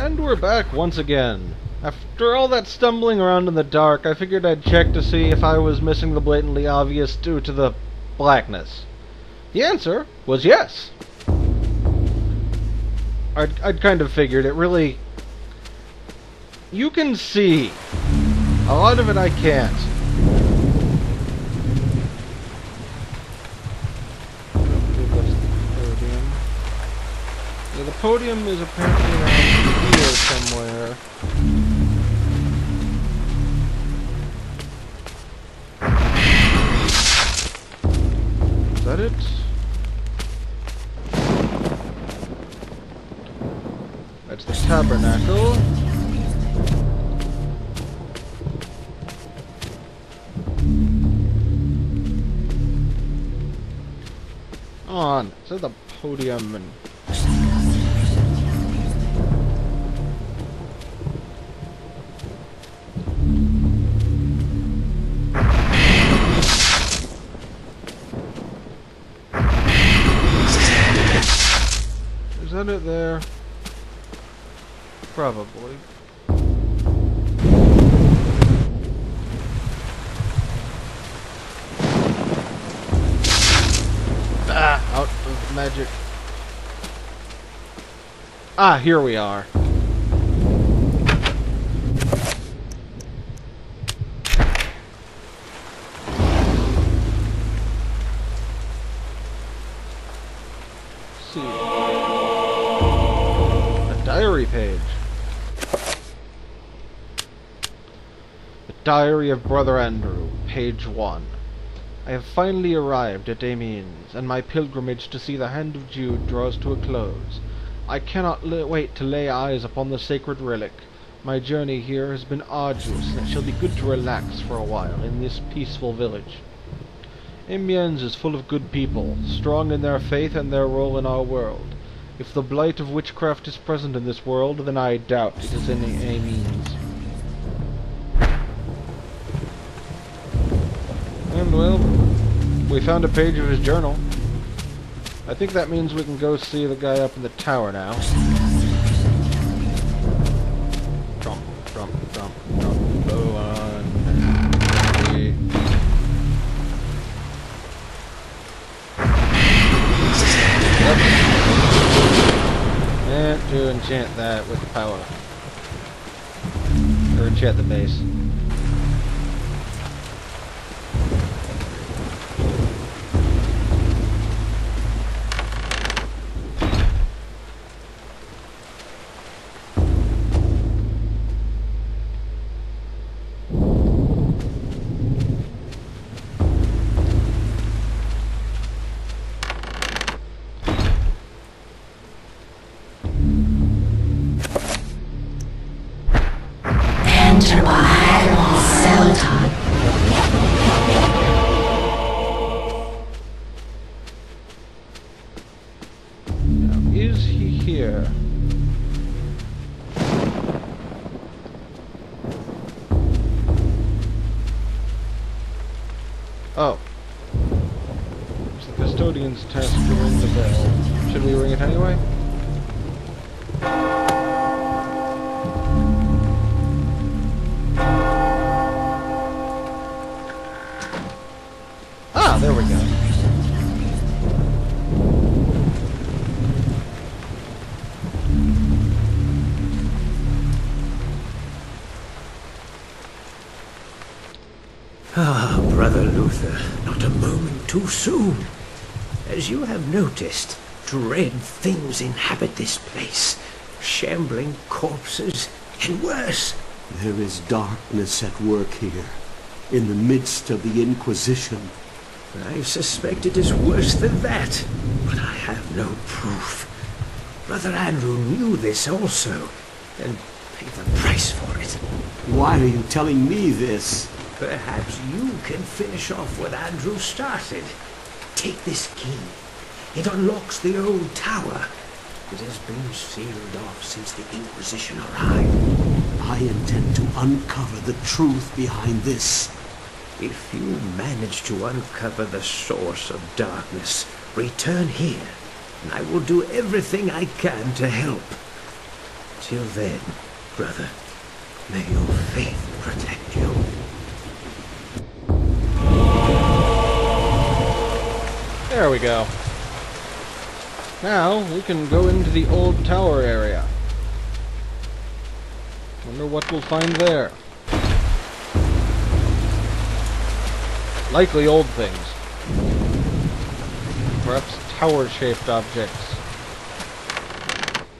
And we're back once again. After all that stumbling around in the dark, I figured I'd check to see if I was missing the blatantly obvious due to the blackness. The answer was yes. I'd kind of figured it really... You can see. A lot of it I can't. Yeah, the podium is apparently around here somewhere. Is that it? That's the tabernacle. On. So the podium and... Is that it there? Probably. Out of magic. Ah, here we are. See. A diary page. The Diary of Brother Andrew, page 1. I have finally arrived at Amiens, and my pilgrimage to see the Hand of Jude draws to a close. I cannot wait to lay eyes upon the sacred relic. My journey here has been arduous, and it shall be good to relax for a while in this peaceful village. Amiens is full of good people, strong in their faith and their role in our world. If the blight of witchcraft is present in this world, then I doubt it is in Amiens. And, well, we found a page of his journal. I think that means we can go see the guy up in the tower now. Trump, Trump, Trump, Trump, go on. Yep. And to enchant that with power. Or enchant the base. Is he here? Oh. It's the custodian's task to ring the bell. Should we ring it anyway? Ah, there we go. Ah, Brother Luther, not a moment too soon. As you have noticed, dread things inhabit this place. Shambling corpses, and worse. There is darkness at work here, in the midst of the Inquisition. I suspect it is worse than that, but I have no proof. Brother Andrew knew this also, and paid the price for it. Why are you telling me this? Perhaps you can finish off what Andrew started. Take this key. It unlocks the old tower. It has been sealed off since the Inquisition arrived. I intend to uncover the truth behind this. If you manage to uncover the source of darkness, return here, and I will do everything I can to help. Till then, brother, may your faith protect you. There we go. Now, we can go into the old tower area. Wonder what we'll find there. Likely old things. Perhaps tower-shaped objects.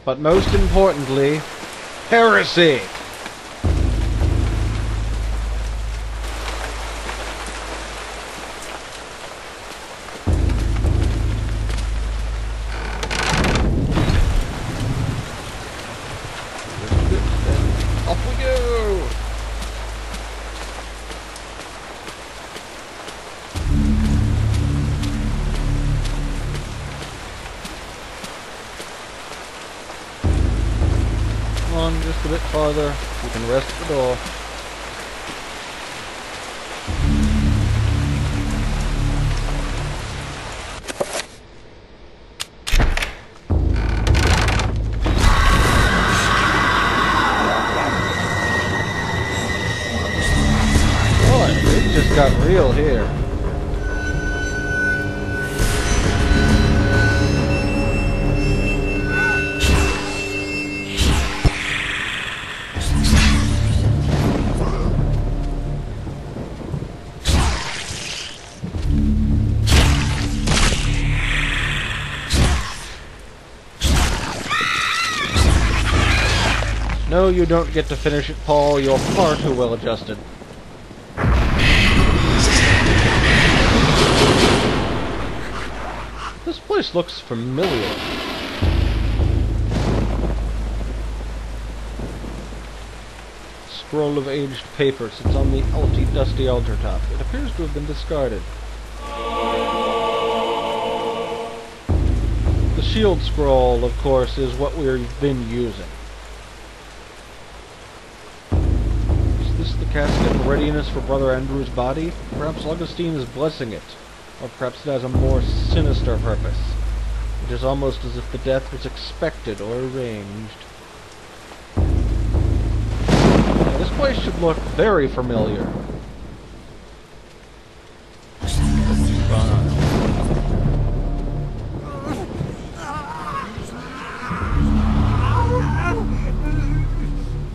But most importantly, Heresy! Off we go! Come on, just a bit farther. We can rest at the door. Just got real here. No, you don't get to finish it, Paul. You're far too well adjusted. This place looks familiar. Scroll of aged paper sits on the dusty altar top. It appears to have been discarded. The shield scroll, of course, is what we've been using. Is this the casket in readiness for Brother Andrew's body? Perhaps Augustine is blessing it. Or perhaps it has a more sinister purpose. It is almost as if the death was expected or arranged. Now, this place should look very familiar.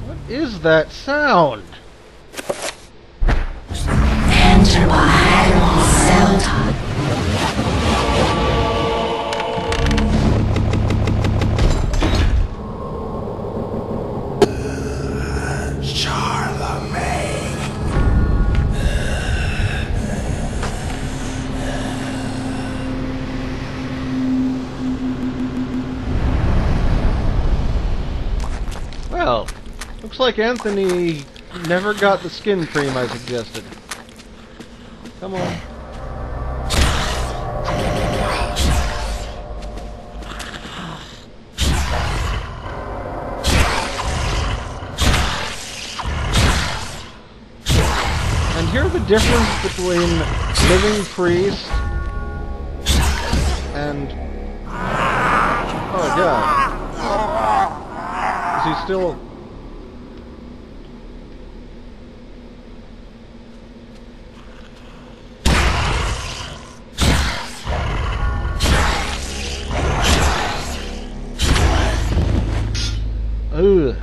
What is that sound? Enter by Xel'lotath. Well, looks like Anthony never got the skin cream I suggested. Come on. And here's the difference between living priest and... Oh god. Is he still... Ugh.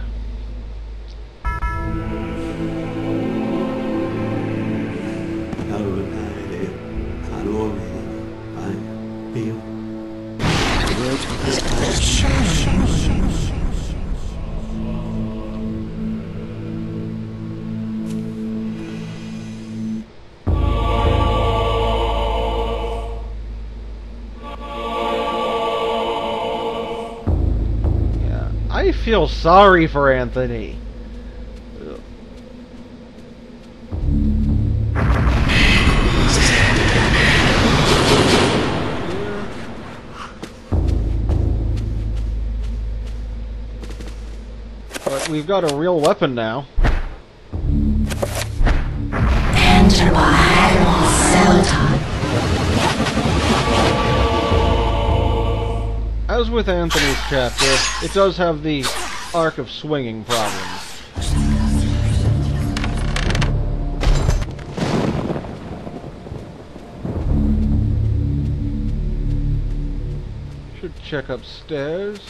I feel sorry for Anthony. Ugh. But we've got a real weapon now. Enter by Xel'lotath. As with Anthony's chapter, it does have the arc of swinging problems. Should check upstairs.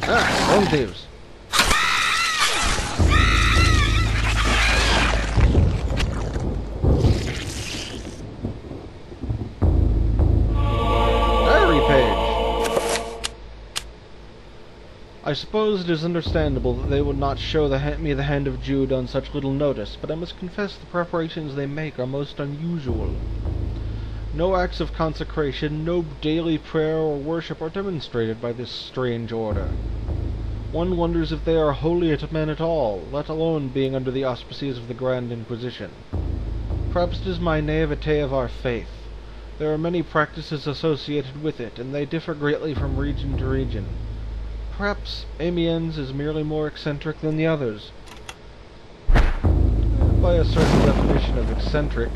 Ah, bone thieves. Diary page. I suppose it is understandable that they would not show me the hand of Jude on such little notice, but I must confess the preparations they make are most unusual. No acts of consecration, no daily prayer or worship are demonstrated by this strange order. One wonders if they are holy men at all, let alone being under the auspices of the Grand Inquisition. Perhaps it is my naivete of our faith. There are many practices associated with it, and they differ greatly from region to region. Perhaps Amiens is merely more eccentric than the others. By a certain definition of eccentric.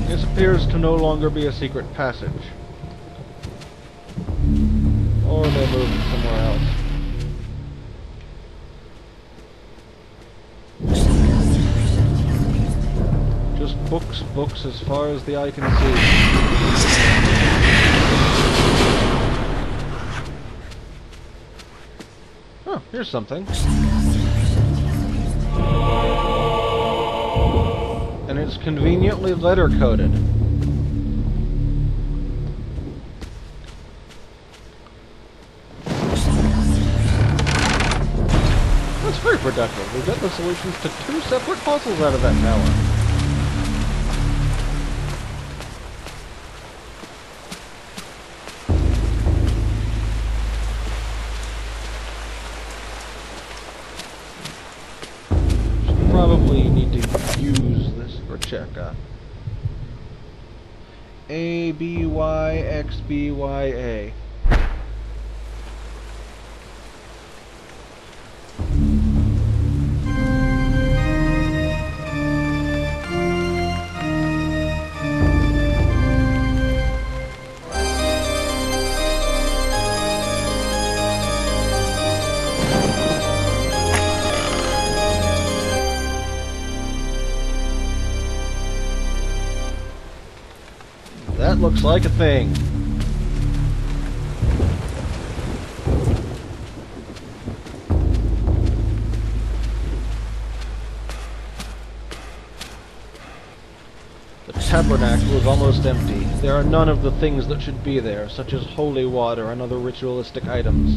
This appears to no longer be a secret passage. Or they moved somewhere else. Just books, books as far as the eye can see. Oh, here's something. And it's conveniently letter-coded. That's very productive. We got the solutions to 2 separate puzzles out of that tower. Probably need to use this for Chattur'gha. A, B, Y, X, B, Y, A. That looks like a thing. The tabernacle is almost empty. There are none of the things that should be there, such as holy water and other ritualistic items.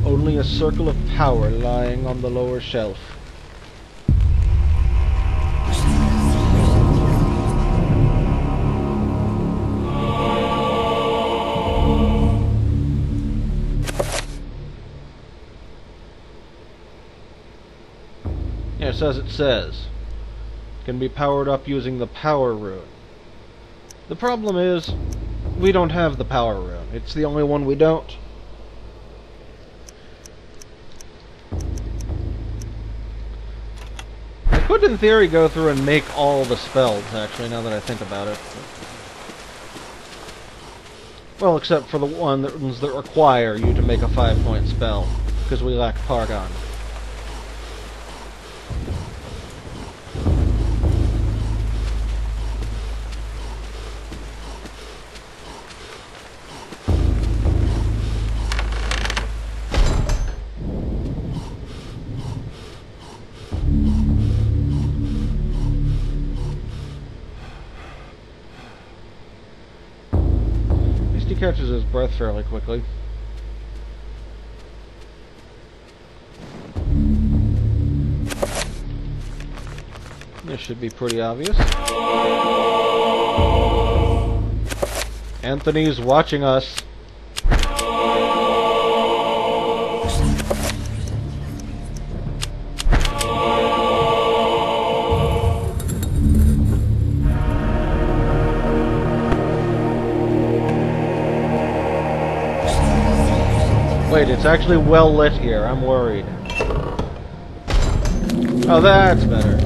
Only a circle of power lying on the lower shelf. Yes, as it says, it can be powered up using the power rune. The problem is, we don't have the power rune. It's the only one we don't. I could, in theory, go through and make all the spells, actually, now that I think about it. Well, except for the ones that require you to make a 5-point spell, because we lack Paragon. He catches his breath fairly quickly. This should be pretty obvious. Anthony's watching us. Wait, it's actually well lit here. I'm worried. Oh, that's better.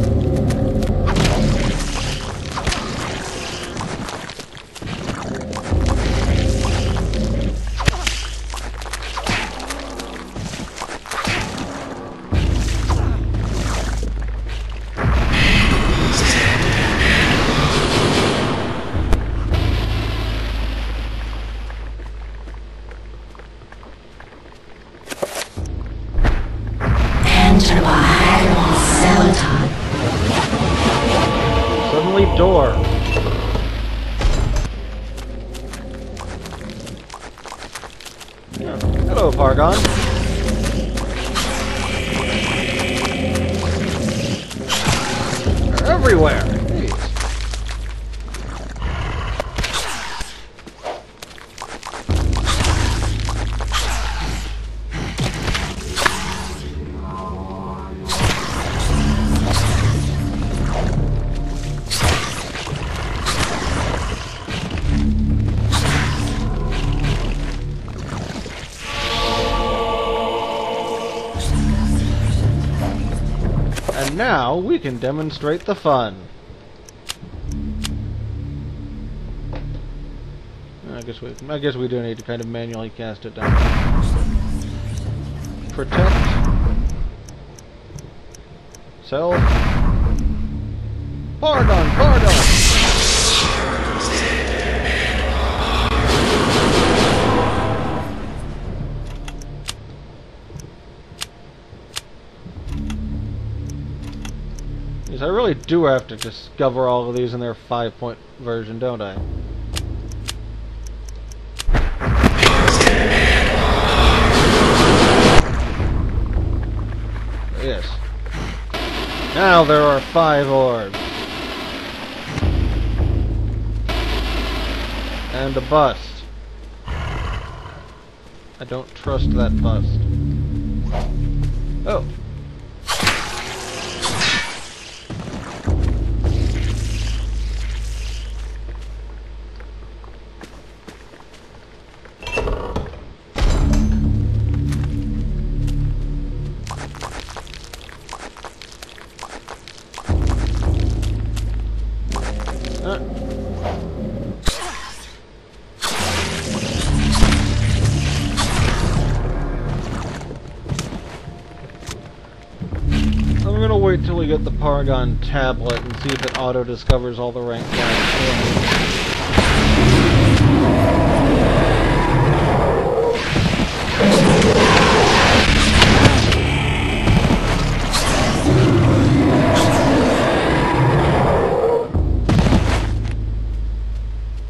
Enter by Xel'lotath. Suddenly, door. Oh, hello, Pargon. They're everywhere. Jeez. And now we can demonstrate the fun. I guess we do need to kind of manually cast it down. Protect. Self. Pardon, pardon. Yes, I really do have to discover all of these in their 5-point version, don't I? Yes. Now there are 5 orbs. And a bust. I don't trust that bust. Oh. I'm gonna wait till we get the Paragon tablet and see if it auto-discovers all the rank guys.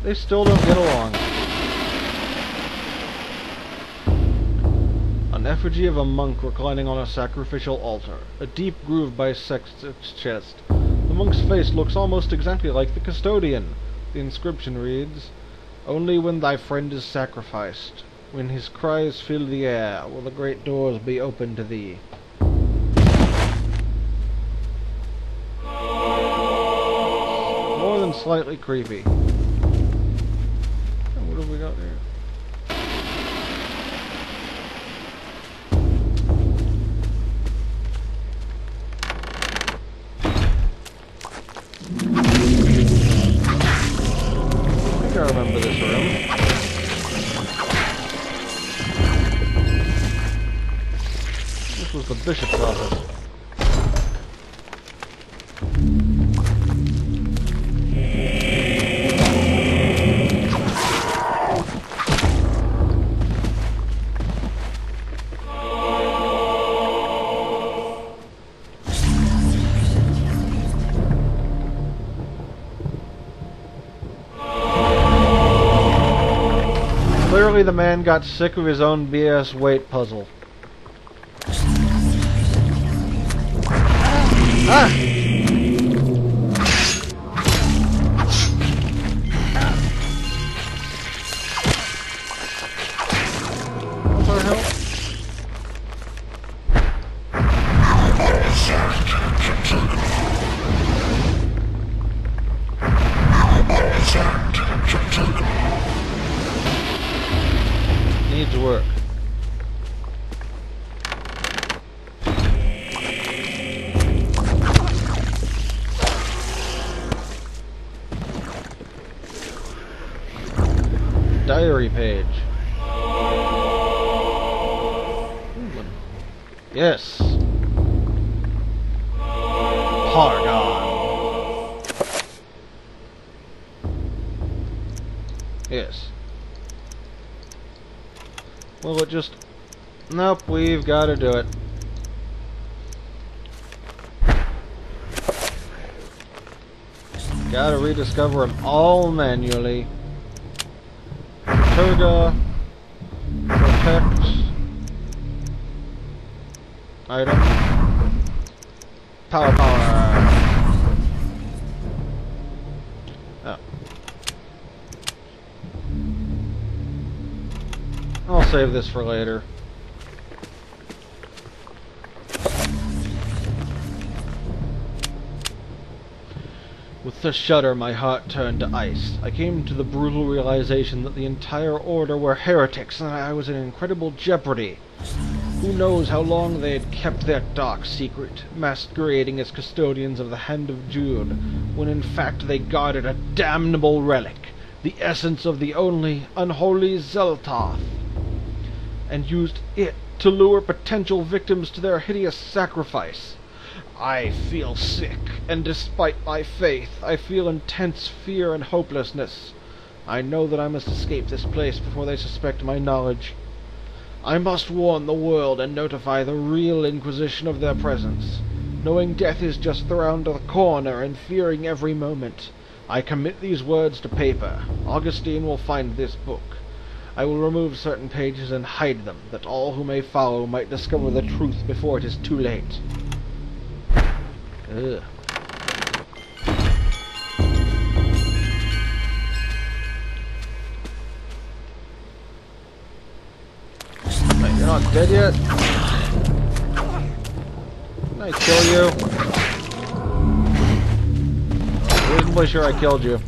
They still don't get along. An effigy of a monk reclining on a sacrificial altar. A deep groove bisects its chest. The monk's face looks almost exactly like the custodian. The inscription reads, "Only when thy friend is sacrificed, when his cries fill the air, will the great doors be open to thee." More than slightly creepy. What have we got here? I remember this room. This was the bishop's office. Clearly the man got sick of his own BS weight puzzle. Ah! What's our help? Needs work. diary page. Yes. Pargon. Yes. Well, it just... Nope, we've got to do it. Gotta rediscover them all manually. Chattur'gha. Protect. Item. Power. Oh. I'll save this for later. With the shudder, my heart turned to ice. I came to the brutal realization that the entire Order were heretics and I was in incredible jeopardy. Who knows how long they had kept their dark secret, masquerading as custodians of the Hand of Jude, when in fact they guarded a damnable relic, the essence of the only unholy Xel'lotath, and used it to lure potential victims to their hideous sacrifice. I feel sick, and despite my faith, I feel intense fear and hopelessness. I know that I must escape this place before they suspect my knowledge. I must warn the world and notify the real Inquisition of their presence. Knowing death is just around the corner and fearing every moment, I commit these words to paper. Augustine will find this book. I will remove certain pages and hide them, that all who may follow might discover the truth before it is too late. Ugh. Wait, you're not dead yet? Didn't I kill you? I'm reasonably sure I killed you.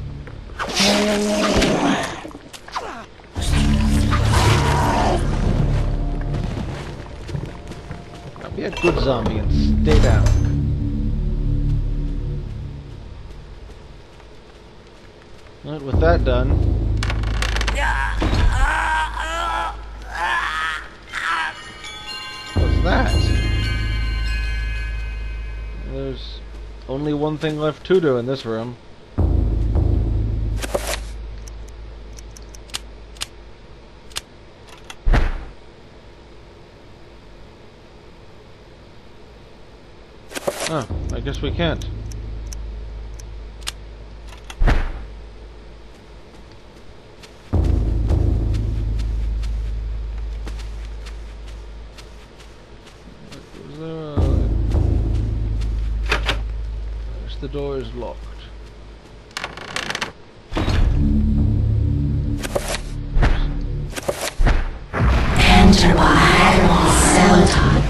Now be a good zombie and stay down. Right, with that done, what's that? There's only one thing left to do in this room. Oh, I guess we can't. The door is locked. Enter by Xel'lotath.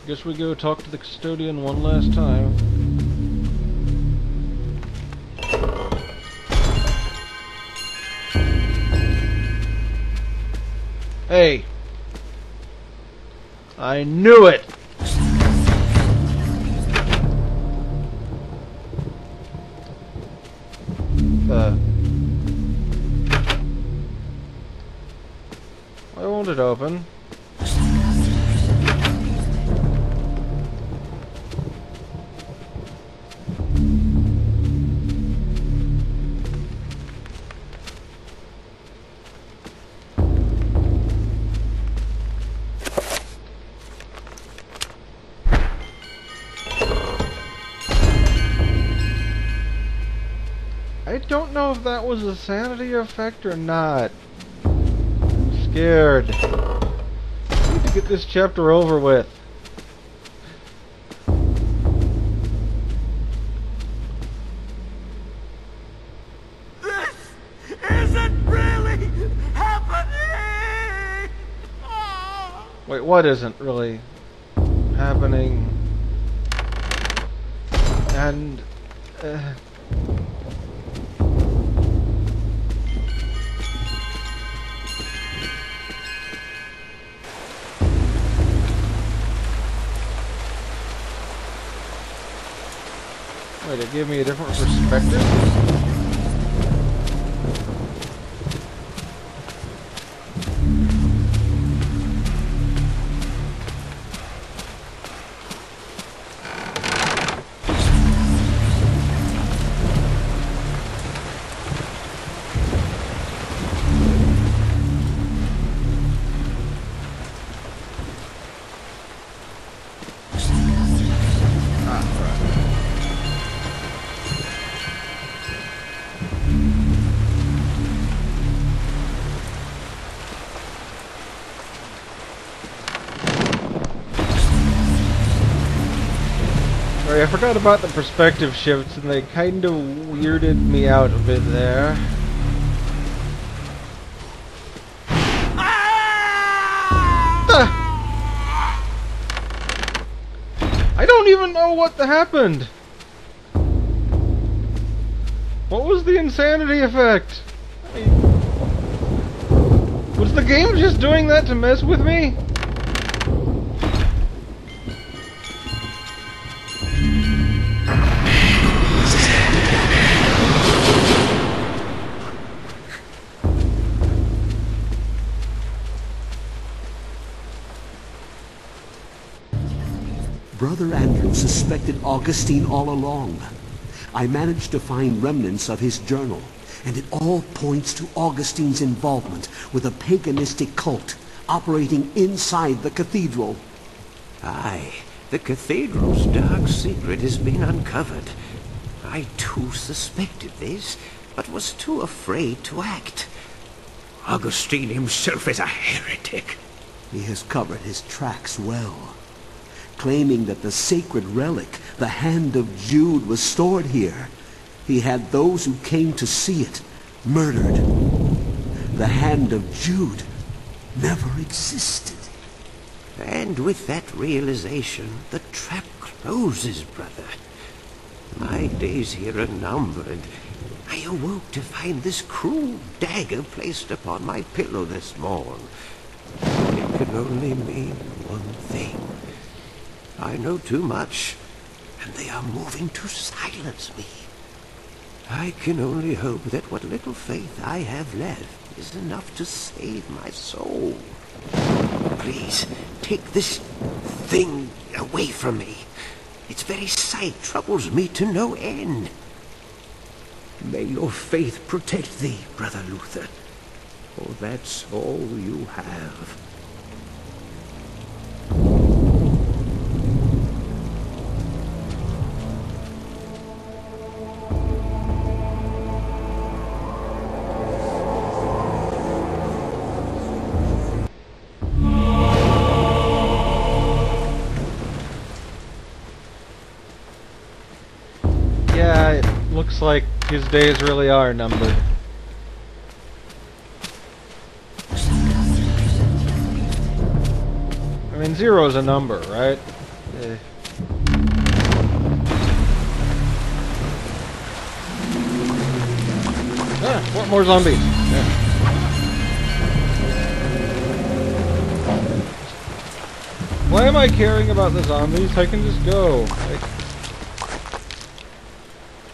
Guess we go talk to the custodian one last time. Hey! I knew it! Why won't it open? I don't know if that was a sanity effect or not. I'm scared. I need to get this chapter over with. This isn't really happening! Wait, what isn't really happening? And... Wait, it gave me a different perspective? Sorry, I forgot about the perspective shifts, and they kind of weirded me out a bit there. I don't even know what happened! What was the insanity effect? Was the game just doing that to mess with me? Brother Andrew suspected Augustine all along. I managed to find remnants of his journal, and it all points to Augustine's involvement with a paganistic cult operating inside the cathedral. Aye, the cathedral's dark secret has been uncovered. I too suspected this, but was too afraid to act. Augustine himself is a heretic. He has covered his tracks well, claiming that the sacred relic, the Hand of Jude, was stored here. He had those who came to see it murdered. The Hand of Jude never existed. And with that realization, the trap closes, brother. My days here are numbered. I awoke to find this cruel dagger placed upon my pillow this morn. It can only mean one thing. I know too much, and they are moving to silence me. I can only hope that what little faith I have left is enough to save my soul. Please, take this thing away from me. Its very sight troubles me to no end. May your faith protect thee, Brother Luther, for that's all you have. Yeah, it looks like his days really are numbered. I mean, 0's a number, right? What more zombies? Yeah. Why am I caring about the zombies? I can just go.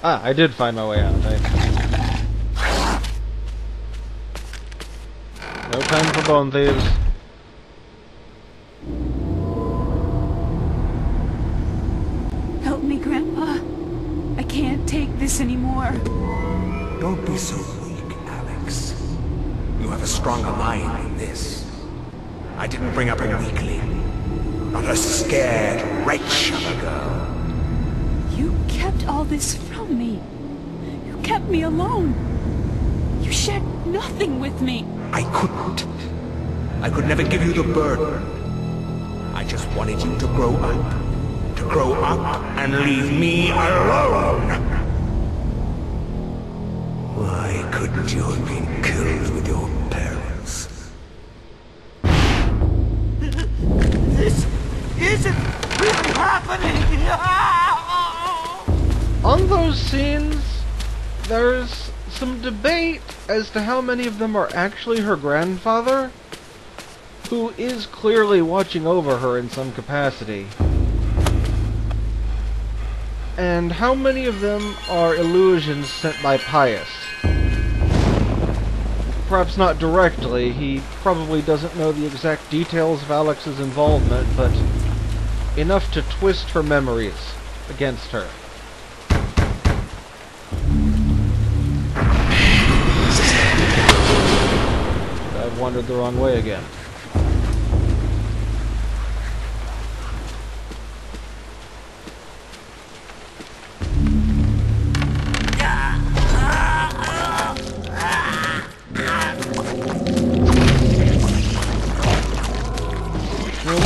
I did find my way out. No time for bone thieves. Help me, Grandpa. I can't take this anymore. Don't be so weak, Alex. You have a stronger mind than this. I didn't bring up a weakling, not a scared wretch of a girl. You kept all this from me. You kept me alone. You shared nothing with me. I couldn't. I could never give you the burden. I just wanted you to grow up. To grow up and leave me alone. Why couldn't you have been killed with your parents? This isn't really happening! On those scenes, there's some debate as to how many of them are actually her grandfather, who is clearly watching over her in some capacity, and how many of them are illusions sent by Pius. Perhaps not directly, he probably doesn't know the exact details of Alex's involvement, but enough to twist her memories against her. I've wandered the wrong way again.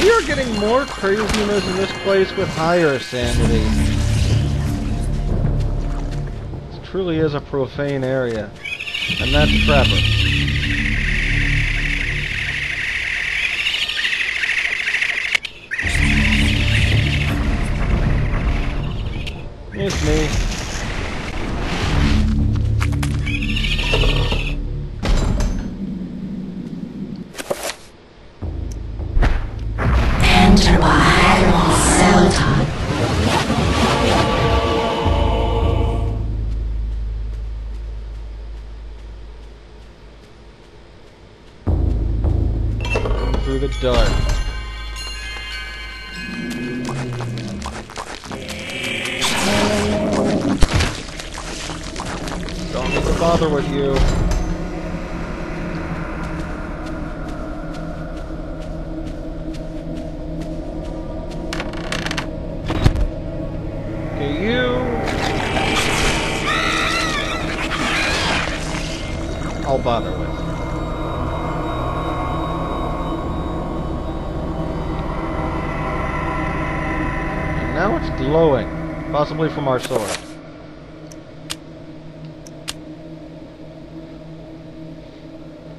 We are getting more craziness in this place with higher sanity. truly is a profane area. And that's a trapper. It's me. Enter by Admiral Xel'lotath. Through the dark. Don't need to bother with you. Okay, you. I'll bother with. And now it's glowing, possibly from our sword.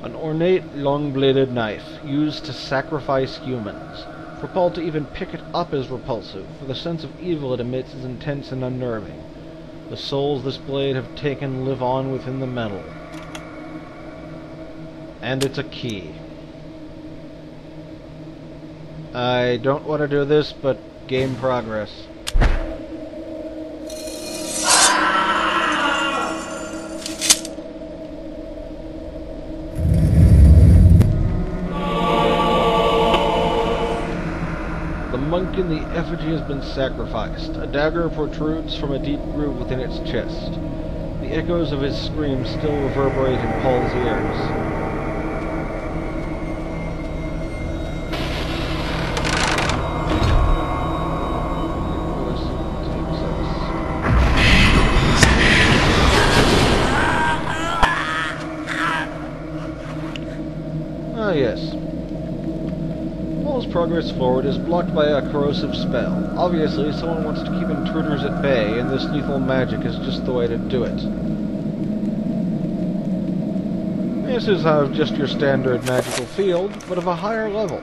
An ornate, long-bladed knife, used to sacrifice humans. For Paul to even pick it up is repulsive, for the sense of evil it emits is intense and unnerving. The souls this blade have taken live on within the metal. And it's a key. I don't want to do this, but game progress. The monk in the effigy has been sacrificed. A dagger protrudes from a deep groove within its chest. The echoes of his screams still reverberate in Paul's ears. Ah, yes. Paul's progress forward is blocked by a corrosive spell. Obviously, someone wants to keep intruders at bay, and this lethal magic is just the way to do it. This is just your standard magical field, but of a higher level.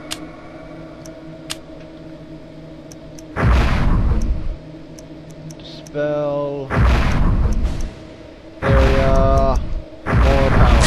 Dispel... area... more power.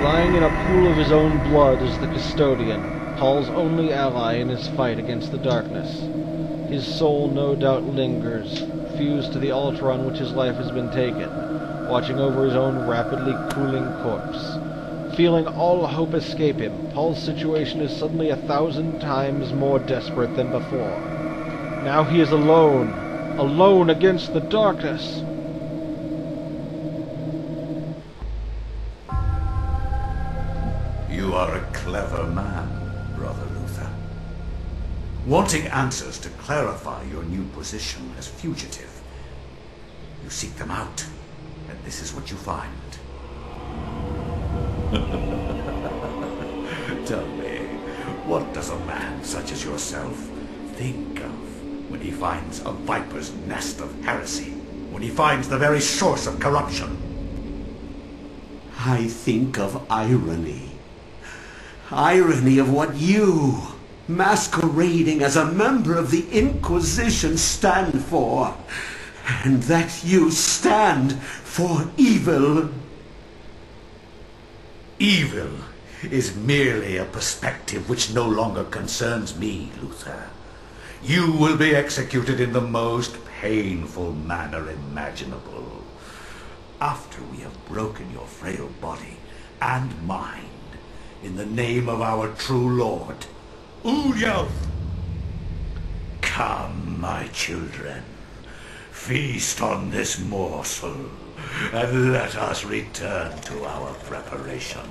Lying in a pool of his own blood is the Custodian, Paul's only ally in his fight against the darkness. His soul no doubt lingers, fused to the altar on which his life has been taken, watching over his own rapidly cooling corpse. Feeling all hope escape him, Paul's situation is suddenly 1,000 times more desperate than before. Now he is alone, alone against the darkness. You are a clever man, Brother Luther. Wanting answers to clarify your new position as fugitive, you seek them out, and this is what you find. Tell me, what does a man such as yourself think of when he finds a viper's nest of heresy, when he finds the very source of corruption? I think of irony. Irony of what you, masquerading as a member of the Inquisition, stand for. And that you stand for evil. Evil is merely a perspective which no longer concerns me, Luther. You will be executed in the most painful manner imaginable. After we have broken your frail body and mind in the name of our true Lord, Ulayoth. Come, my children. Feast on this morsel, and let us return to our preparations.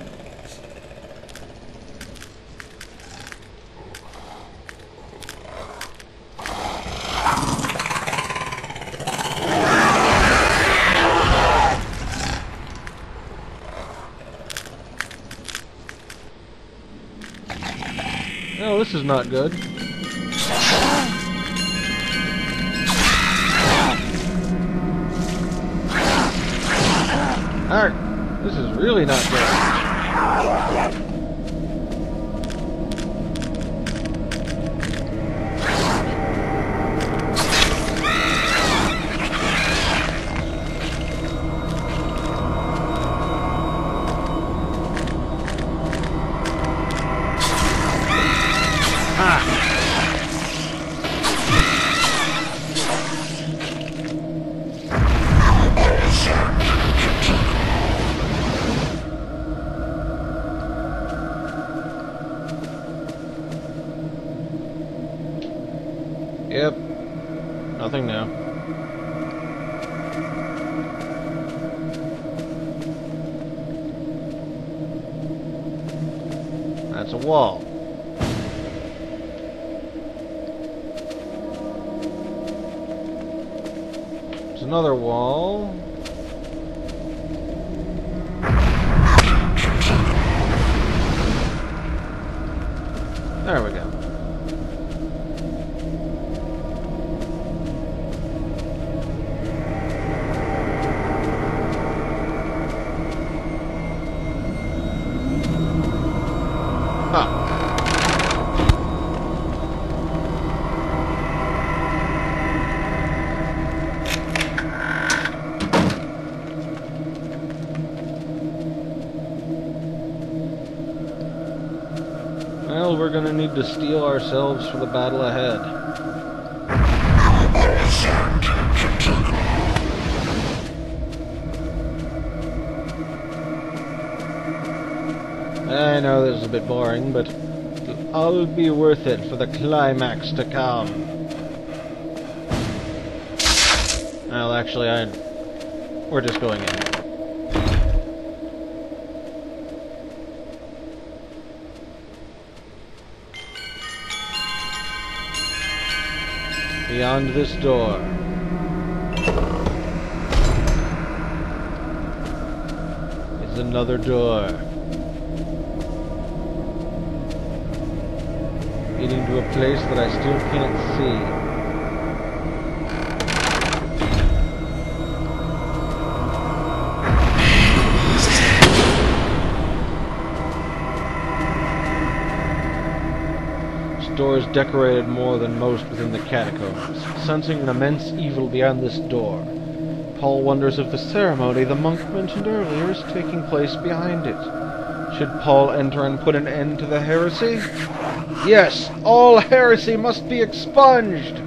Oh, this is not good. Alright, this is really not good. Yep. Nothing now. That's a wall. There's another wall. There we go. Well, we're gonna need to steel ourselves for the battle ahead. I know this is a bit boring, but it'll all be worth it for the climax to come. Well, actually, we're just going in. Beyond this door is another door leading to a place that I still can't see. This door is decorated more than most within the catacombs. Sensing an immense evil beyond this door, Paul wonders if the ceremony the monk mentioned earlier is taking place behind it. Should Paul enter and put an end to the heresy? Yes, all heresy must be expunged!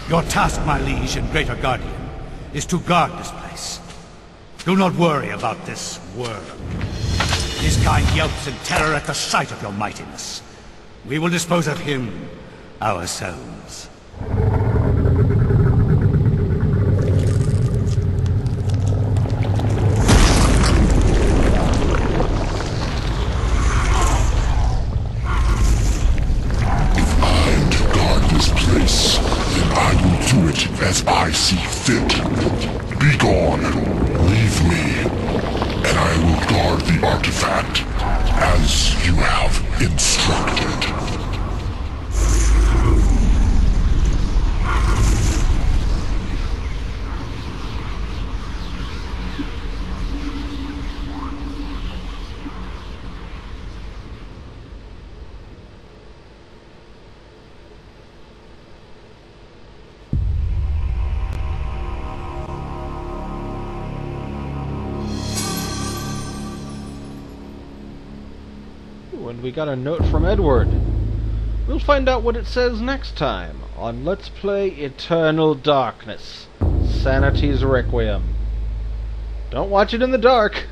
Your task, my liege and greater guardian, is to guard this place. Do not worry about this worm. His kind yelps in terror at the sight of your mightiness. We will dispose of him ourselves. as I see fit. Be gone. Leave me, and I will guard the artifact as you have instructed. And we got a note from Edward. We'll find out what it says next time on Let's Play Eternal Darkness, Sanity's Requiem. Don't watch it in the dark!